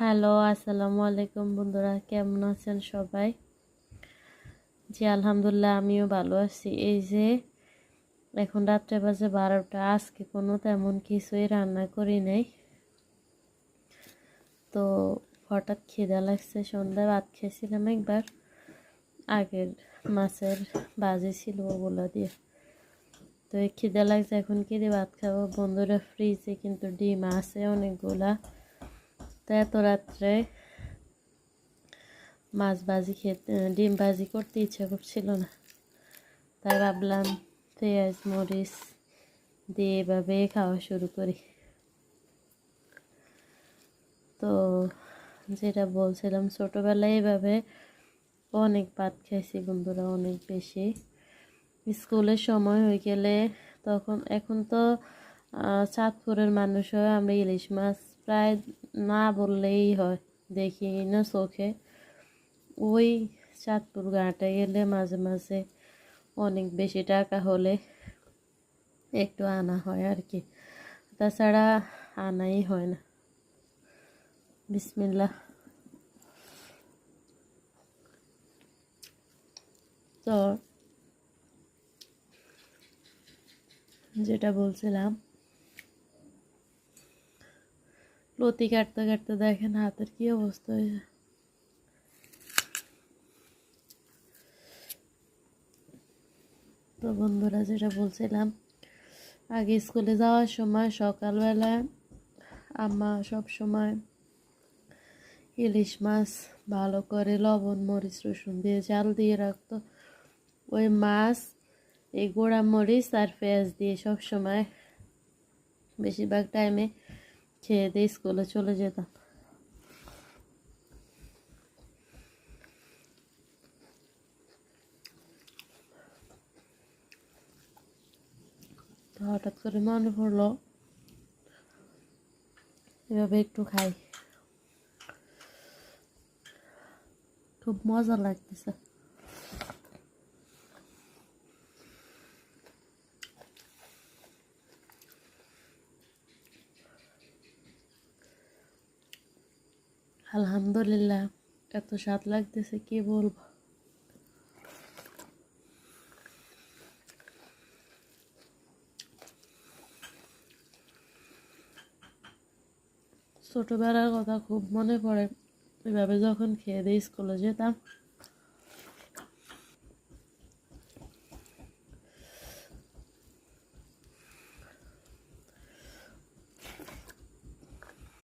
Hello, আসসালামু আলাইকুম বন্ধুরা, কেমন আছেন সবাই? জি আলহামদুলিল্লাহ, আমিও ভালো আছি। এই যে এখন রাত্রে বাজে 12টা। আজকে কোনো তেমন কিছুই রান্না করি নাই। তো হঠাৎ খিদা লাগছে, সন্ধ্যায় ভাত খেয়েছিলাম একবার, আগের মাছের ভাজি ছিল ওগুলো দিয়ে। তো এই খিদা লাগছে, এখন কি দিয়ে ভাত খাবো? বন্ধুরা ফ্রিজে কিন্তু ডিম আছে অনেকগুলা। তো এত রাত্রে মাছ ভাজি খেতে, ডিম ভাজি করতে ইচ্ছা করছিল না, তাই ভাবলাম পেঁয়াজ মরিচ দিয়ে এভাবে খাওয়া শুরু করি। তো যেটা বলছিলাম, ছোটোবেলায় এভাবে অনেক ভাত খাইছি বন্ধুরা, অনেক বেশি। স্কুলের সময় হয়ে গেলে তখন, এখন তো চাঁদপুরের মানুষ হয়, আমরা ইলিশ মাছ প্রায় না বললেই হয়, দেখি না চোখে। ওই চাঁদপুর ঘাটে গেলে মাঝে মাঝে অনেক বেশি টাকা হলে একটু আনা হয় আর কি, তাছাড়া আনাই হয় না। বিসমিল্লাহ। তো যেটা বলছিলাম, লতি কাটতে কাটতে দেখেন হাতের কি অবস্থা হয়েছে। তো বন্ধুরা, যেটা বলছিলাম, আগে স্কুলে যাওয়ার সময় সকালবেলায় আম্মা সব সময় ইলিশ মাছ ভালো করে লবণ মরিচ রসুন দিয়ে জাল দিয়ে রাখতো। ওই মাছ এই গোড়া মরিচ আর পেঁয়াজ দিয়ে সব সময় বেশিরভাগ টাইমে খেয়ে দিয়ে স্কুলে চলে যেতাম। তো হঠাৎ করে মনে পড়লো এভাবে একটু খাই, খুব মজা লাগতেছে। আলহামদুলিল্লাহ, এত স্বাদ লাগতেছে কি বলবো। ছোটবেলার কথা খুব মনে পড়ে, এভাবে যখন খেয়ে দিয়ে স্কুলে যেতাম।